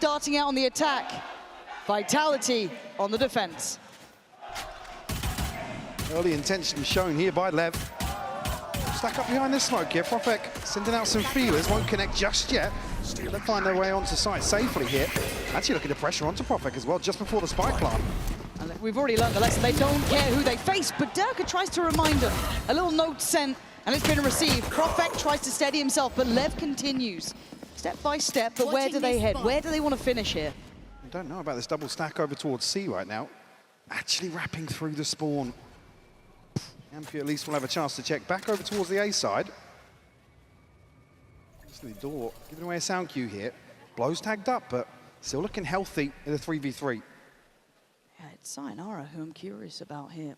Starting out on the attack, Vitality on the defense. Early intention shown here by Lev. Stack up behind this smoke here. Profek sending out some feelers, won't connect just yet. They'll find their way onto site safely here. Actually looking to pressure onto Profek as well, just before the spike plant. And we've already learned the lesson. They don't care who they face, but Durka tries to remind them. A little note sent, and it's been received. Profek tries to steady himself, but Lev continues. Step by step, but where do they head? Where do they want to finish here? I don't know about this double stack over towards C right now. Actually wrapping through the spawn. Amphi at least will have a chance to check back over towards the A side. The door giving away a sound cue here. Blows tagged up, but still looking healthy in a 3v3. Yeah, it's Sayonara who I'm curious about here.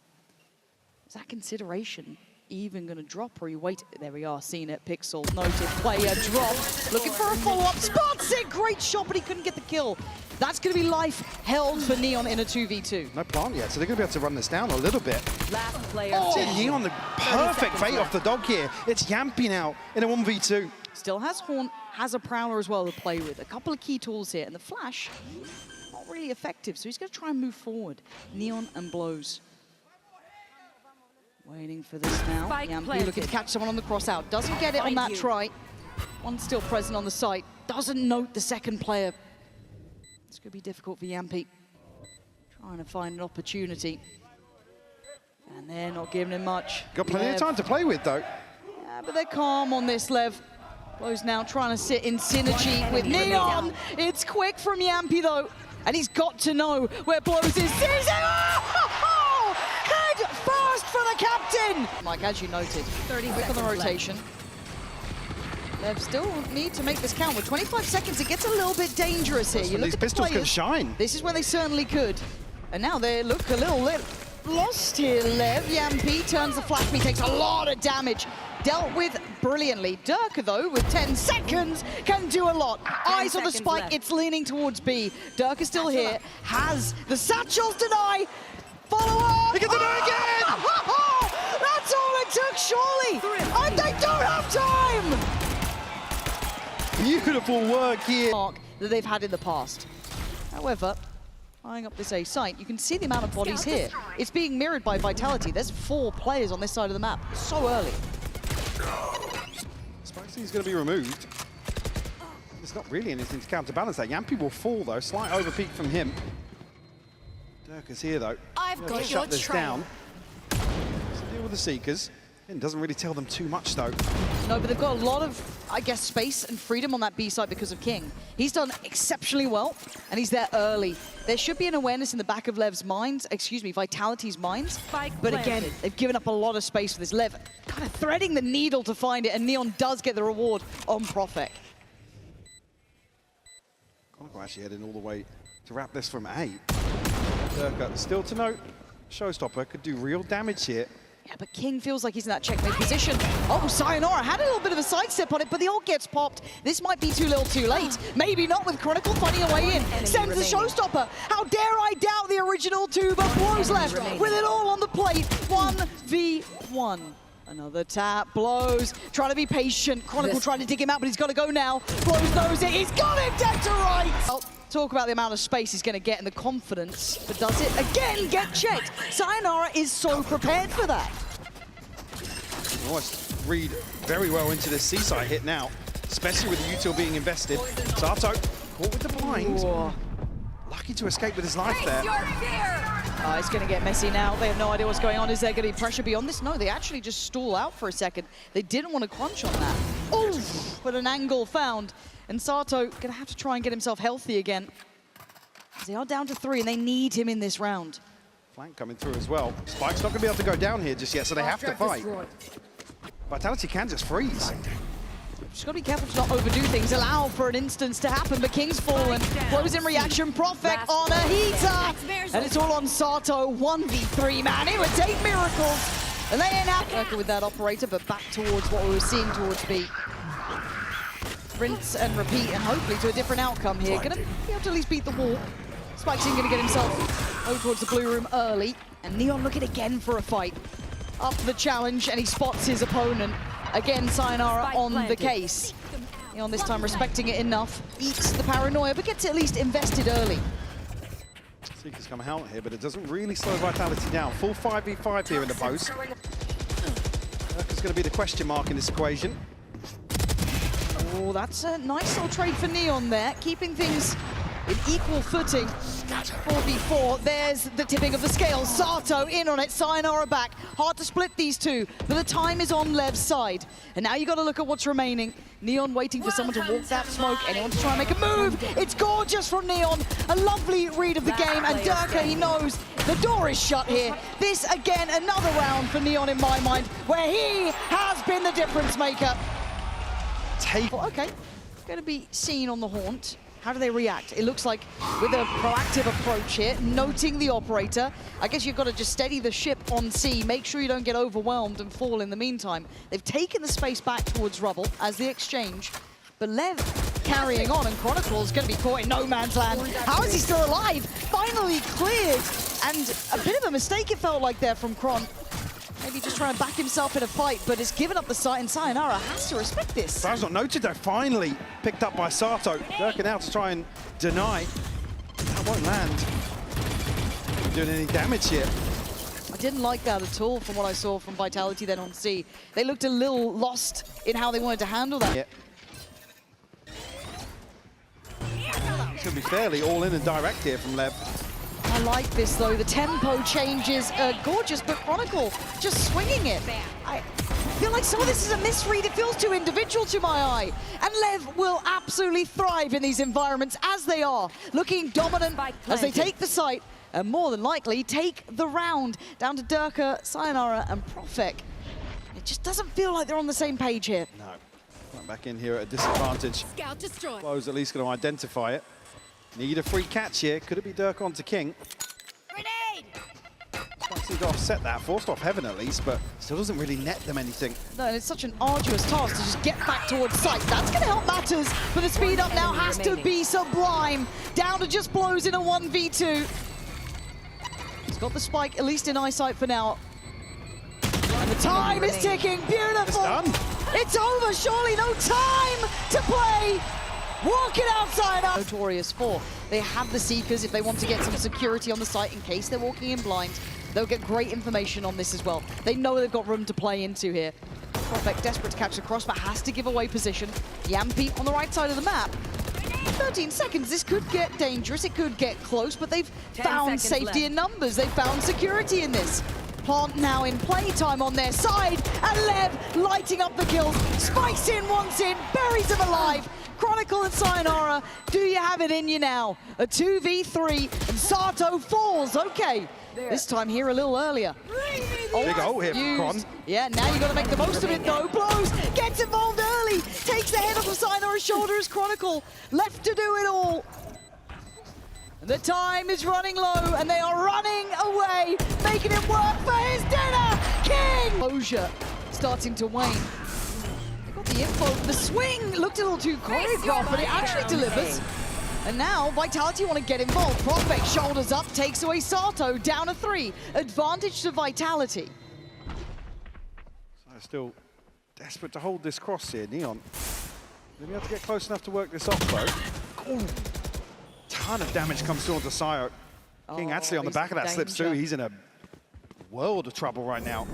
Is that consideration even going to drop, or you wait? There we are, seen it. Pixel noted, player drop. Looking for a follow-up. Spots it! Great shot, but he couldn't get the kill. That's going to be life held for Neon in a 2v2. No plant yet, so they're going to be able to run this down a little bit. Last player. Neon, the perfect bait off the dog here. It's Yampy now in a 1v2. Still has Horn, has a Prowler as well to play with. A couple of key tools here, and the flash, not really effective, so he's going to try and move forward. Neon and blows. Waiting for this now. Yampy looking to catch someone on the cross out. Doesn't get it on that try. One still present on the site. Doesn't note the second player. It's going to be difficult for Yampy. Trying to find an opportunity. And they're not giving him much. Got plenty of time to play with, though. Yeah, but they're calm on this, Lev. Blows now trying to sit in synergy with Neon. It's quick from Yampy, though. And he's got to know where Blows is. Sees it! Oh! Head first for the captain! Mike, as you noted, 30 quick on the rotation. Lev still need to make this count. With 25 seconds, it gets a little bit dangerous here. You look these at the pistols players. can shine. This is when they certainly could. And now they look a little lost here, Lev. Yampy turns the flash, he takes a lot of damage. Dealt with brilliantly. Durka, though, with 10 seconds, can do a lot. Eyes on the spike, left. It's leaning towards B. Durka still here, has the satchels deny. Follow up! He can deny again! That's all it took, surely! And they don't have time! Beautiful work here. That they've had in the past. However, eyeing up this A site, you can see the amount of bodies here. It's being mirrored by Vitality. There's 4 players on this side of the map. So early. Spicy's going to be removed. There's not really anything to counterbalance that. Yampy will fall, though. Slight overpeak from him. Durka's here, though. I've got to shut this down. Let's deal with the Seekers. It doesn't really tell them too much, though. No, but they've got a lot of, I guess, space and freedom on that B side because of King. He's done exceptionally well, and he's there early. There should be an awareness in the back of Lev's minds, excuse me, Vitality's minds. But again, they've given up a lot of space for this. Lev kind of threading the needle to find it, and Neon does get the reward on Profek. Chronicle actually heading all the way to wrap this from A. Durka still to note, Showstopper could do real damage here. Yeah, but King feels like he's in that checkmate position. Oh, Sayonara had a little bit of a sidestep on it, but the ult gets popped. This might be too little too late. Maybe not with Chronicle finding a way in. Sends the Showstopper. How dare I doubt the original 2, but Blows left with it all on the plate. 1v1. Another tap, Blows, trying to be patient. Chronicle trying to dig him out, but he's got to go now. Blows knows it, he's got him dead to right! Talk about the amount of space he's going to get and the confidence, but does it again get checked? Sayonara is so prepared for that. Nice read very well into this C-side hit now, especially with the util being invested. Sato caught with the blind. Whoa. Lucky to escape with his life there. Oh, it's going to get messy now. They have no idea what's going on. Is there going to be pressure beyond this? No, they actually just stall out for a second. They didn't want to crunch on that. Oh, but an angle found. And Sato going to have to try and get himself healthy again. They are down to 3, and they need him in this round. Flank coming through as well. Spike's not going to be able to go down here just yet, so they have to fight. Vitality can just freeze. Just got to be careful to not overdo things. Allow for an instance to happen, but King's fallen. Blows in reaction. Profek on a heater. And it's all on Sato. 1v3, man. It would take miracles. And they ain't happy with that operator, but back towards what we were seeing towards B. Rinse and repeat, and hopefully to a different outcome here. Gonna be able to at least beat the wall. Spike's in, gonna get himself over towards the blue room early. And Neon looking again for a fight. Up for the challenge, and he spots his opponent. Again, Sayonara on the case. Neon this time respecting it enough, eats the paranoia, but gets at least invested early. Seeker's come out here, but it doesn't really slow Vitality down. Full 5v5 here in the post. Durka's going to be the question mark in this equation. Oh, that's a nice little trade for Neon there, keeping things in equal footing. 4v4, there's the tipping of the scales. Sato in on it, Sayonara back. Hard to split these two, but the time is on Lev's side. And now you got to look at what's remaining. Neon waiting for someone to walk that smoke, anyone to try and make a move. It's gorgeous from Neon, a lovely read of the game, and Durka, he knows the door is shut here. This, again, another round for Neon in my mind, where he has been the difference maker. Okay, going to be seen on the haunt. How do they react? It looks like with a proactive approach here, noting the operator. I guess you've got to just steady the ship on sea, make sure you don't get overwhelmed and fall in the meantime. They've taken the space back towards rubble as the exchange, but Lev carrying on, and Chronicle's going to be caught in no man's land. How is he still alive? Finally cleared, and a bit of a mistake it felt like there from Chron. Maybe just trying to back himself in a fight, but has given up the site, and Sayonara has to respect this. That was not noted though, finally picked up by Sato. Durka now to try and deny. That won't land. Not doing any damage here. I didn't like that at all from what I saw from Vitality then on C. They looked a little lost in how they wanted to handle that. Yeah. It's going to be fairly all in and direct here from Lev. I like this though, the tempo changes are gorgeous, but Chronicle just swinging it. I feel like some of this is a misread, it feels too individual to my eye. And Lev will absolutely thrive in these environments as they are, looking dominant as they take the site, and more than likely take the round. Down to Durka, Sayonara and Profek. It just doesn't feel like they're on the same page here. No, right back in here at a disadvantage. Scout destroyed. Flo's at least going to identify it. Need a free catch here. Could it be Durka onto King? Grenade! Can't seem to offset that. Forced off Heaven at least, but still doesn't really net them anything. No, and it's such an arduous task to just get back towards sight. That's going to help matters, but the speed up now has to be sublime. Down to just blows in a 1v2. He's got the spike, at least in eyesight for now. And the time is ticking. Beautiful. It's done. It's over, surely no time to play. Walking outside up. Notorious for. They have the Seekers if they want to get some security on the site in case they're walking in blind. They'll get great information on this as well. They know they've got room to play into here. Profek desperate to catch the cross, but has to give away position. Yampi on the right side of the map. 13 seconds, this could get dangerous, it could get close, but they've found safety in numbers. They've found security in this. Plant now in playtime on their side, and Lev lighting up the kills. Spikes in, once in, buries him alive. Chronicle and Sayonara, do you have it in you now? A 2v3, and Sato falls. Okay, this time here a little earlier. Big hole here from Chron. Yeah, now you got to make the most of it though. Blows, gets involved early, takes the head off of Sayonara's shoulder as Chronicle left to do it all. The time is running low, and they are running away, making it work for his dinner. King! Closure starting to wane. Got the info. The swing looked a little too choreographed, but it actually delivers. And now Vitality want to get involved. Profek shoulders up, takes away Sato, down to 3. Advantage to Vitality. So still desperate to hold this cross here, Neon. They'll be able to get close enough to work this off though. Ooh. Ton of damage comes through onto Sayo. King actually on the back of that slips through. He's in a world of trouble right now.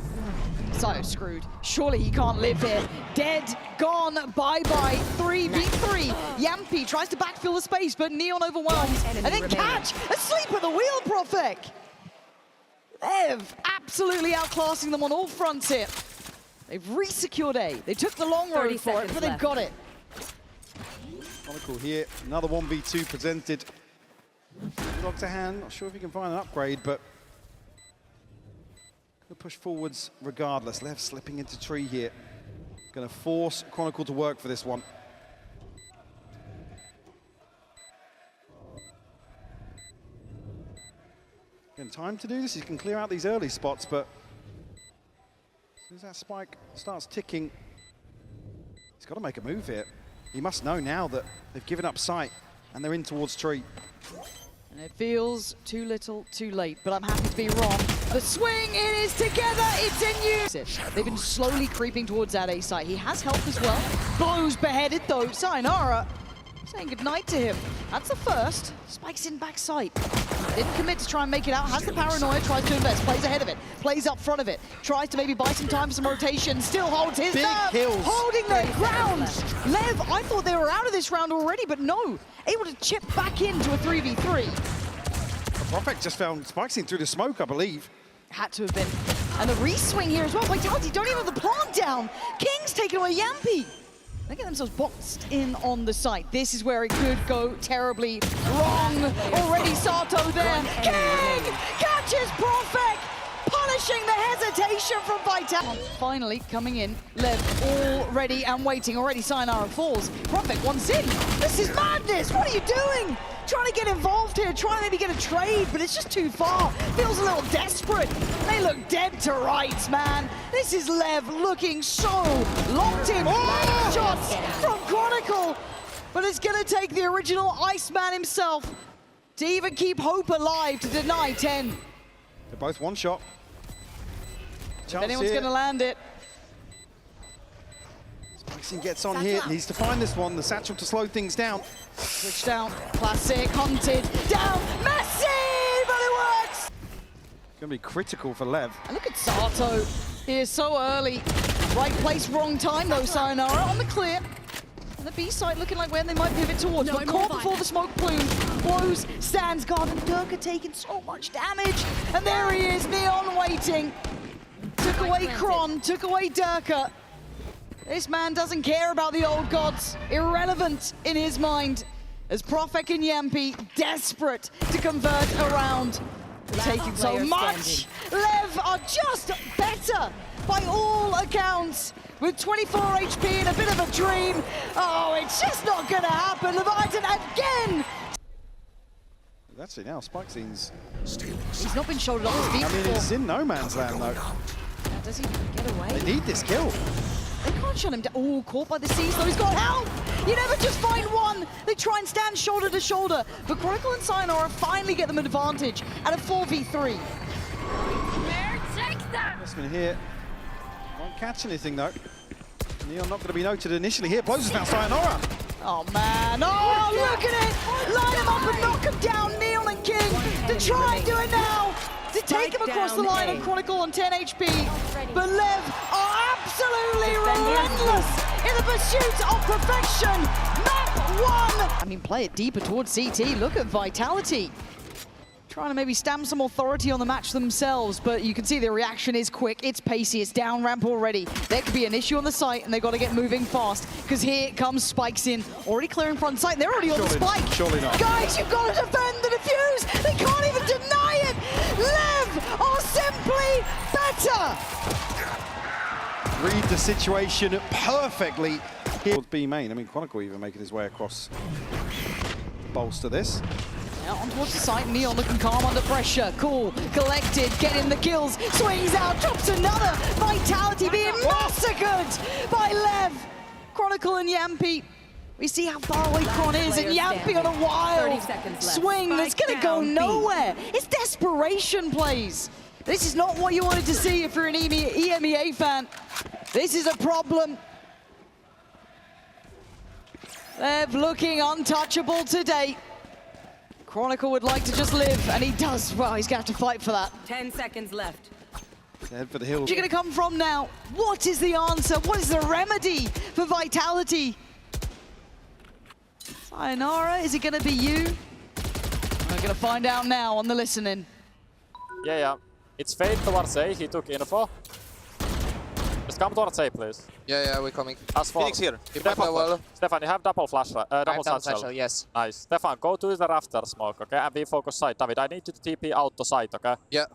Sayo screwed. Surely he can't live here. Dead, gone, bye-bye, 3v3. Yampi tries to backfill the space, but Neon overwhelmed. And then catch, asleep at the wheel, Profek. Lev absolutely outclassing them on all fronts here. They've re-secured A. They took the long road for it, but they've got it. Chronicle here, another 1v2 presented. Dog to hand, not sure if he can find an upgrade, but gonna push forwards regardless. Lev slipping into tree here. Gonna force Chronicle to work for this one. Again, time to do this. He can clear out these early spots, but as soon as that spike starts ticking, he's got to make a move here. He must know now that they've given up sight and they're in towards tree. And it feels too little, too late, but I'm happy to be wrong. The swing, it is together, it's in use. They've been slowly creeping towards that A site. He has help as well. Blows beheaded though. Sayonara saying goodnight to him. That's the first. Spikes in backside. Didn't commit to try and make it out. Has the paranoia, tries to invest, plays ahead of it, plays up front of it, tries to maybe buy some time for some rotation, still holds his nerve, kills. holding their ground. Lev, I thought they were out of this round already, but no. Able to chip back into a 3v3. Profek just found Spikes in through the smoke, I believe. Had to have been. And the re-swing here as well. Vitality don't even have the plant down. King's taking away Yampi. They get themselves boxed in on the site. This is where it could go terribly wrong. Already Sato there. King catches Profek, punishing the hesitation from Vitality. Finally coming in. Lev all ready and waiting. Already Sayonara falls. Profek wants in. This is madness. What are you doing? Trying to get involved here, trying to maybe get a trade, but it's just too far. Feels a little desperate. They look dead to rights, man. This is Lev looking so locked in. Oh! Shots from Chronicle, but it's gonna take the original Iceman himself to even keep hope alive to deny 10. They're both one shot. If anyone's gonna land it. Spikes gets on here, needs to find this one, the satchel to slow things down. Switched out, classic, hunted, down, messy, but it works! Gonna be critical for Lev. And look at Sato, he is so early. Right place, wrong time though, Sayonara on the clear. And the B side looking like where they might pivot towards, but caught before the smoke plume. Blows, stands guard, and Durka taking so much damage. And there he is, Neon waiting. Took away Kron, took away Durka. This man doesn't care about the old gods. Irrelevant in his mind. As Profek and Yampi desperate to convert around. Taking so much. Lev are just better by all accounts. With 24 HP and a bit of a dream. Oh, it's just not gonna happen. Leviatan again. Actually now, Spikescene's... He's not been shouldered on his feet I mean, before. it's in no man's land though. Now, does he get away? They need this kill. They can't shut him down. Oh, caught by the seas, though. He's got help. You never just find one. They try and stand shoulder to shoulder. But Chronicle and Sayonara finally get them an advantage at a 4v3. Investment here. Won't catch anything though. Neon not going to be noted initially here. Blows us now, Sayonara. Oh, man. Oh, look at it. Line him up and knock him down. Neon and King to try and do it now. To take him across the line and Chronicle on 10 HP. But Lev are absolutely relentless in the pursuit of perfection. Map 1. I mean, play it deeper towards CT. Look at Vitality. Trying to maybe stamp some authority on the match themselves, but you can see the reaction is quick, it's pacey, it's down ramp already. There could be an issue on the site, and they've got to get moving fast, because here comes Spikes in, already clearing front site, they're already on the spike. Surely not. Guys, you've got to defend the defuse! They can't even deny it! Lev are simply better! Read the situation perfectly here. B main, I mean, Chronicle even making his way across. Bolster this. Now on towards the site, Neon looking calm under pressure. Cool, collected, getting the kills, swings out, drops another. Vitality being massacred by Lev. Chronicle and Yampi. We see how far away Kron is, and Yampi on a wild swing that's gonna go nowhere. It's desperation plays. This is not what you wanted to see if you're an EMEA fan. This is a problem. Lev looking untouchable today. Chronicle would like to just live, and he does. Well, he's going to have to fight for that. 10 seconds left. Head for the hills. Where's he going to come from now? What is the answer? What is the remedy for Vitality? Sayonara, is it going to be you? We're going to find out now on the listening. Yeah. It's Fade towards A, he took info. Just come towards A, please. Yeah, we're coming. As for Phoenix here. Stefan, you have double flash, double satchel. Yes. Nice. Stefan, go to the rafter smoke, okay? And we focus side. David, I need you to TP out to side, okay? Yeah.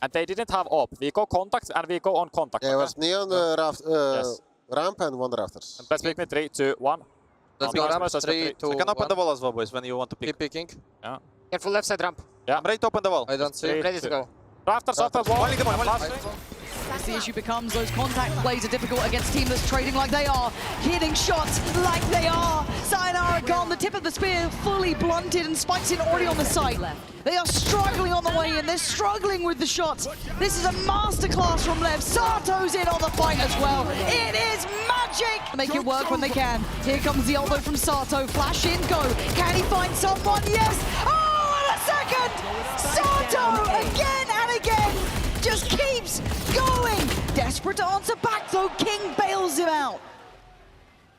And they didn't have op. We go contact and we go on contact. Yeah, okay? it was neon Yes. ramp and one rafters. And let's pick me 3, 2, 1. Let's go ramp. 3, 2, You can open 1. the wall as well, boys, when you want to pick. Keep picking. Yeah. Careful left side ramp. Yeah. I'm ready to open the wall. I don't see. Three, Ready to go. Rafters open wall. One lead, one lead. Flashing. The issue becomes those contact plays are difficult against team that's trading like they are, hitting shots like they are. Sayonara gone, the tip of the spear fully blunted, and Spike's in already on the site. They are struggling on the way in, they're struggling with the shots. This is a masterclass from Lev. Sato's in on the fight as well. It is magic! Make it work when they can. Here comes the elbow from Sato, flash in, go. Can he find someone? Yes! Oh, and a second! Sato, again and again, just keeps going. Desperate to answer back though, King bails him out.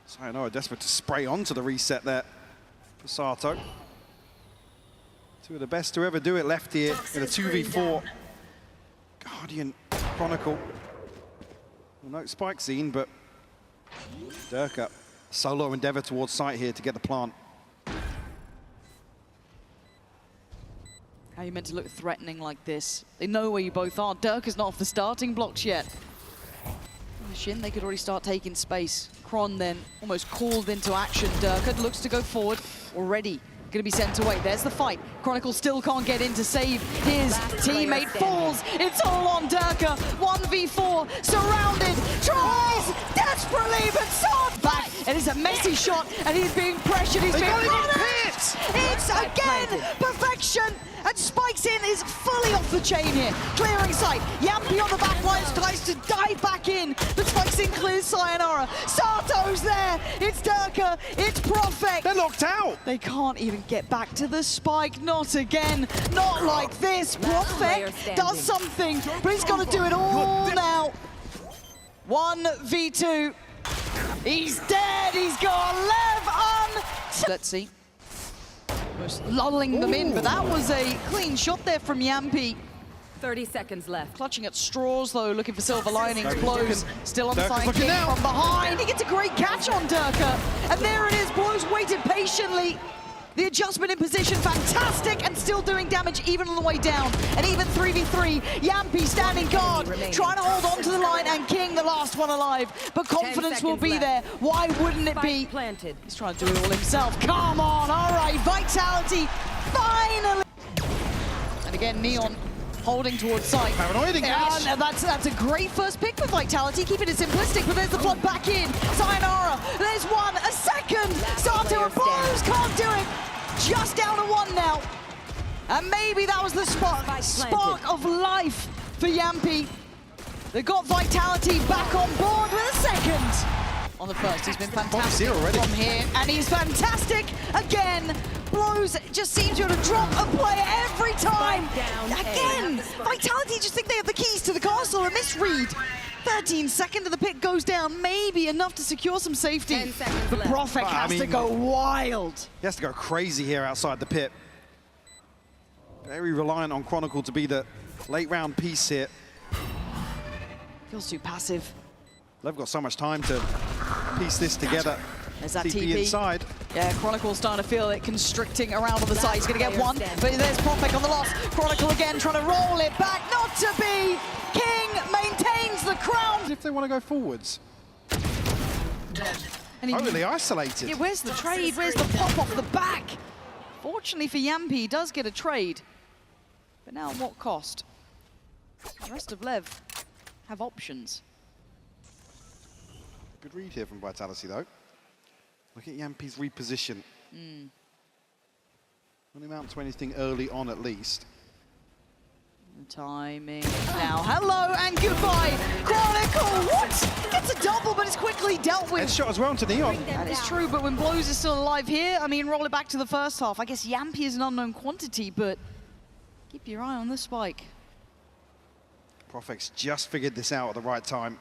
Sayonara desperate to spray onto the reset there for Sato. Two of the best to ever do it left here in a 2v4. Guardian Chronicle. Well, no spike scene, but Durka solo endeavor towards site here to get the plant. How are you meant to look threatening like this? They know where you both are. Durka's not off the starting blocks yet. Shin, they could already start taking space. Kron then almost called into action. Durka looks to go forward already. Going to be sent away. There's the fight. Chronicle still can't get in to save his teammate. Falls. It's all on Durka. 1v4. Surrounded. Tries desperately, but Sard back. And it's a messy shot, and he's being pressured. He's being punished. It's again perfection. And Spike's in is fully off the chain here. Clearing sight. Yampy on the back lines tries to dive back in. But Spike's in clears Sayonara. Sato's there. It's Durka. It's Profek. They're locked out. They can't even get back to the spike. Not again. Not like this. Profek does something, but he's got to do it all now. 1v2. He's dead. He's got Lev on. Let's see. Almost lulling them in, but that was a clean shot there from Yampy. 30 seconds left. Clutching at straws though, looking for silver linings. Blows still on the Durka's side, looking kick out. from behind. He gets a great catch on Durka. And there it is, Blows waited patiently. The adjustment in position, fantastic, and still doing damage even on the way down. And even 3v3, Yampy standing guard, trying to hold on to the line, and King the last one alive. But confidence will be there. Why wouldn't it be? Planted. He's trying to do it all himself. Come on, all right, Vitality, finally. And again, Neon holding towards site. Paranoid engage. And that's a great first pick for Vitality, keeping it simplistic, but there's the flood back in. Sayonara, there's one, a second. Sato and Blows can't do it. Just down to one now. And maybe that was the spark of life for Yampy. They got Vitality back on board with a second. On the first, he's been fantastic from here, and he's fantastic again. Blows just seems to drop a player every time. Again, Vitality just think they have the keys to the castle, a misread. 13 seconds of the pick goes down, maybe enough to secure some safety. But Profek has to go wild. He has to go crazy here outside the pit. Very reliant on Chronicle to be the late round piece here. Feels too passive. They've got so much time to piece this together. There's that TP inside. Yeah, Chronicle's starting to feel it constricting around on the side. He's going to get one, but there's Profek on the loss. Chronicle again trying to roll it back. Not to be. King maintains the crown. If they want to go forwards. And Totally isolated. Yeah, where's the trade? Where's the pop off the back? Fortunately for Yampy, he does get a trade. But now at what cost? The rest of Lev have options. Good read here from Vitality, though. Look at Yampy's reposition. Won't amount to anything early on, at least. Timing now. Hello and goodbye. Chronicle, what? Gets a double, but it's quickly dealt with. Headshot as well to Neon. That is true, but when Blows is still alive here, I mean, roll it back to the first half. I guess Yampy is an unknown quantity, but keep your eye on the spike. Profek's just figured this out at the right time.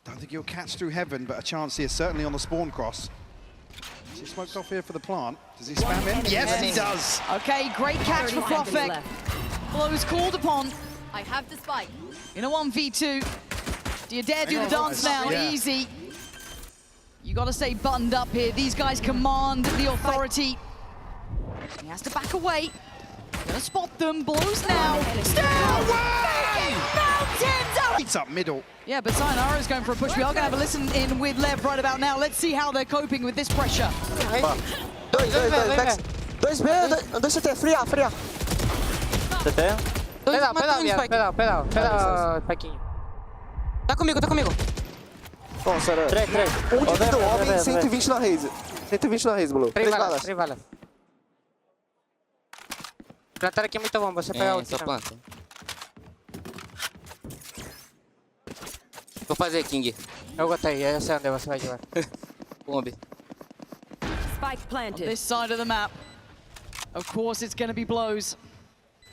Don't think he'll catch through heaven, but a chance here, certainly on the spawn cross. Is he smoked off here for the plant? Does he spam in? Yes, he does. Okay, great catch for Profek. Blows called upon. I have the spike. In a 1v2. Do you dare do the dance now? Yeah. Easy. You got to stay buttoned up here. These guys command the authority. He has to back away. Gonna spot them. Blows now. Still making mountains out. It's up middle. Yeah, but Sayonara is going for a push. We are going to have a listen in with Lev right about now. Let's see how they're coping with this pressure. Dois B, dois CT, fria. CT? Pedal, Pedal, Spikeinho. Tá comigo, tá comigo. Nossa, era... Três. Um indivíduo homem, 120 na raise. 120 na raise, Blue. 3 balas. 3 balas. Plantar aqui é muito bom, você pega o Só também. planta. Vou fazer, King. Eu gostei, eu sei onde você vai jogar. Bombe. Spike planted. This side of the map. Of course, it's going to be blows.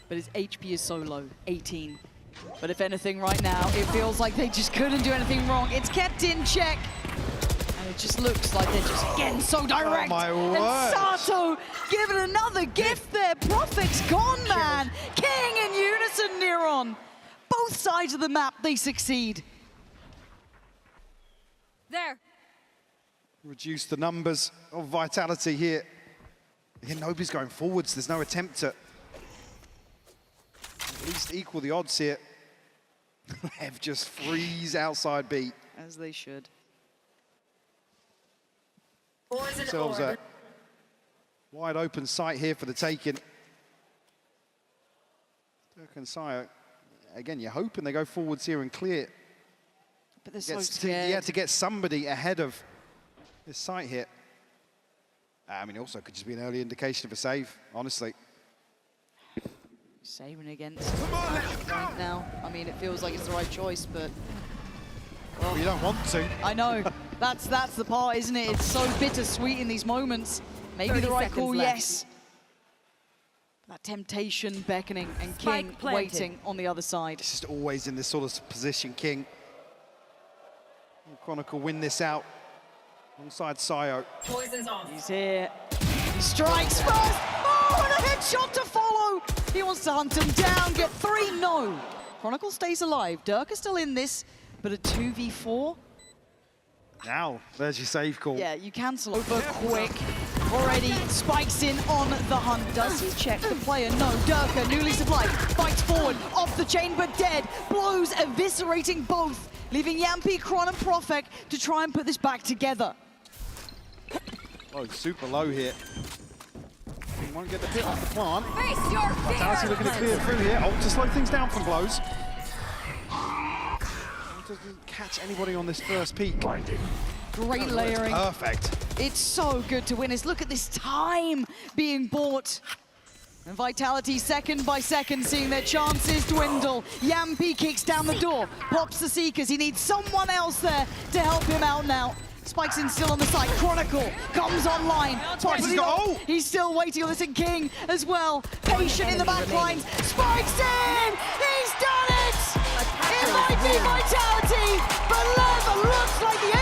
But his HP is so low, 18. But if anything right now, it feels like they just couldn't do anything wrong. It's kept in check. And it just looks like they're just getting so direct. my and word. Sato giving another gift there. Prophet's gone, man. King in unison, Neron. Both sides of the map, they succeed. There. Reduce the numbers of vitality here. Again, nobody's going forwards. There's no attempt to at least equal the odds here. Lev just freeze outside B. As they should. Themselves a wide open sight here for the taking. Dirk and Sire, again, you're hoping they go forwards here and clear. But they're so To scared. get somebody ahead of this site here. I mean, it also could just be an early indication of a save, honestly. Saving against right now. I mean, it feels like it's the right choice, but Well, you don't want to. I know. That's the part, isn't it? It's so bittersweet in these moments. Maybe the 30 right seconds call, left. yes. That temptation beckoning and Spike King planted. waiting on the other side. It's just always in this sort of position, King. Will Chronicle win this out alongside Sayo. He's here. He strikes first. Oh, and a headshot to follow. He wants to hunt him down, get 3, no. Chronicle stays alive. Dirk is still in this, but a 2v4. Now, there's your save call. Yeah, you cancel over quick. Already spikes in on the hunt. Does he check the player? No. Durka, newly supplied, fights forward, off the chain but dead. Blows eviscerating both, leaving Yampi, Kron and Profek to try and put this back together. Oh, super low here. He won't get the hit off the plant. Face your Vitality looking to clear through here. Oh, to slow things down from blows. Doesn't catch anybody on this first peak. Great layering. Perfect. It's so good to witness. Look at this time being bought. And Vitality, second by second, seeing their chances dwindle. Yampi kicks down the door, pops the Seekers. He needs someone else there to help him out now. Spikes in still on the side. Chronicle comes online. He's still waiting on this, and King as well. Patient in the back lines. Spikes in! He's done it! It might be Vitality, but Lev looks like the